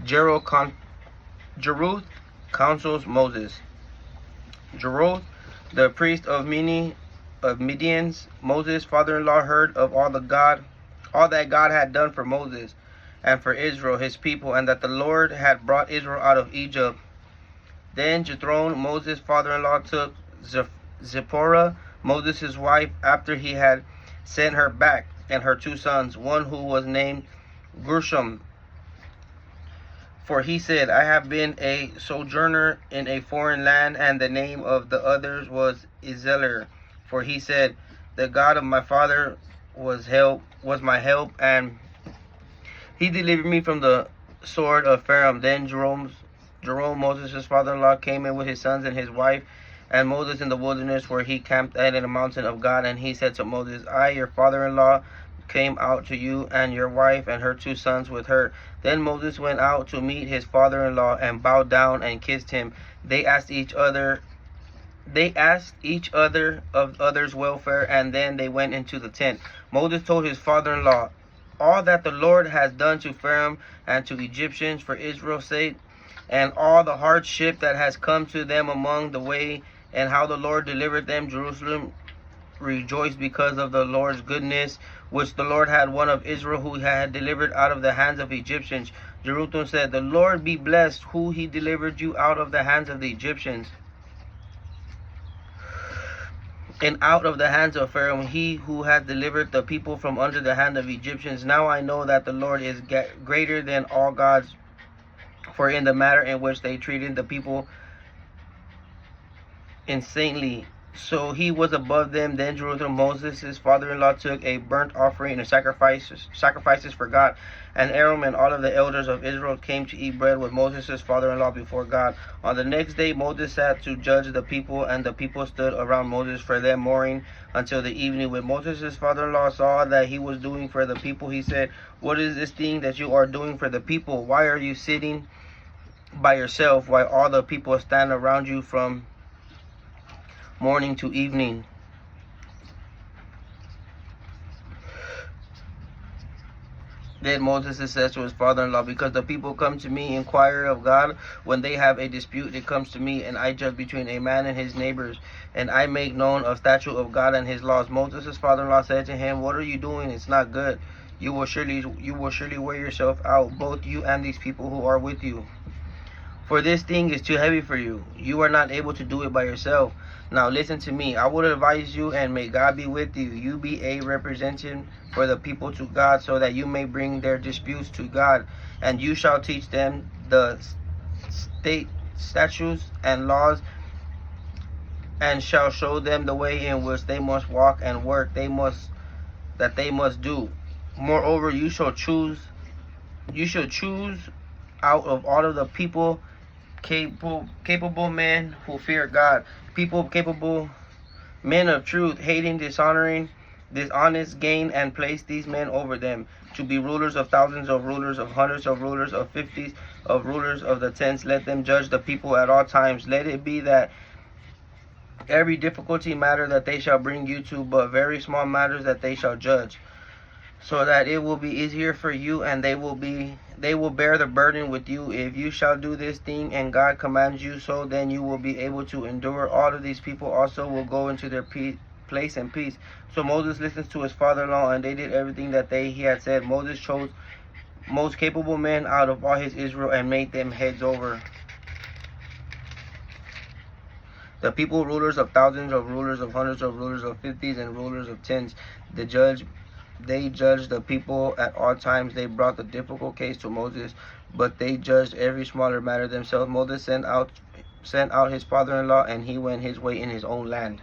Jeruth counsels Moses. Jeruth, the priest of Midian's, Moses' father-in-law, heard of all that God had done for Moses and for Israel, his people, and that the Lord had brought Israel out of Egypt. Then Jethro, Moses' father-in-law, took Zipporah, Moses' wife, after he had sent her back, and her 2 sons, one who was named Gershom. For he said, I have been a sojourner in a foreign land, and the name of the others was Israel. For he said, the God of my father was my help, and he delivered me from the sword of Pharaoh. Then Jerome, Moses' father-in-law, came in with his sons and his wife, and Moses in the wilderness, where he camped at in the mountain of God. And he said to Moses, I, your father-in-law, came out to you, and your wife and her 2 sons with her. Then Moses went out to meet his father-in-law and bowed down and kissed him. They asked each other of others' welfare, and then they went into the tent. Moses told his father-in-law all that the Lord has done to Pharaoh and to Egyptians for Israel's sake, and all the hardship that has come to them among the way, and how the Lord delivered them. Jerusalem rejoiced because of the Lord's goodness, which the Lord had one of Israel, who had delivered out of the hands of Egyptians. Jerusalem said, the Lord be blessed, who he delivered you out of the hands of the Egyptians, and out of the hands of Pharaoh, he who had delivered the people from under the hand of Egyptians. Now I know that the Lord is greater than all gods, for in the matter in which they treated the people insanely, so he was above them. Then Jerusalem, Moses, his father-in-law, took a burnt offering and sacrifices for God. And Aaron and all of the elders of Israel came to eat bread with Moses' father-in-law before God. On the next day Moses sat to judge the people, and the people stood around Moses for them mourning until the evening. When Moses' father-in-law saw that he was doing for the people, he said, what is this thing that you are doing for the people? Why are you sitting by yourself while all the people stand around you from morning to evening? Then Moses said to his father-in-law, because the people come to me, inquire of God. When they have a dispute, it comes to me, and I judge between a man and his neighbors, and I make known a statute of God and his laws. Moses' father-in-law said to him, what are you doing? It's not good. You will surely wear yourself out, both you and these people who are with you. For this thing is too heavy for you. You are not able to do it by yourself. Now listen to me. I will advise you, and may God be with you. You be a representative for the people to God, so that you may bring their disputes to God. And you shall teach them the state statutes and laws, and shall show them the way in which they must walk and work that they must do. Moreover, you shall choose out of all of the people capable men who fear God, people capable, men of truth, hating dishonest gain, and place these men over them, to be rulers of thousands, of rulers of hundreds, of rulers of 50s, of rulers of the tens. Let them judge the people at all times. Let it be that every difficulty matter that they shall bring you to, but very small matters that they shall judge, so that it will be easier for you, and they will bear the burden with you. If you shall do this thing, and God commands you so, then you will be able to endure. All of these people also will go into their place in peace. So Moses listened to his father-in-law, and they did everything that he had said. Moses chose most capable men out of all his Israel, and made them heads over the people, rulers of thousands, of rulers of hundreds, of rulers of 50s, and rulers of tens. They judged the people at all times. They brought the difficult case to Moses, but they judged every smaller matter themselves. Moses sent out his father-in-law, and he went his way in his own land.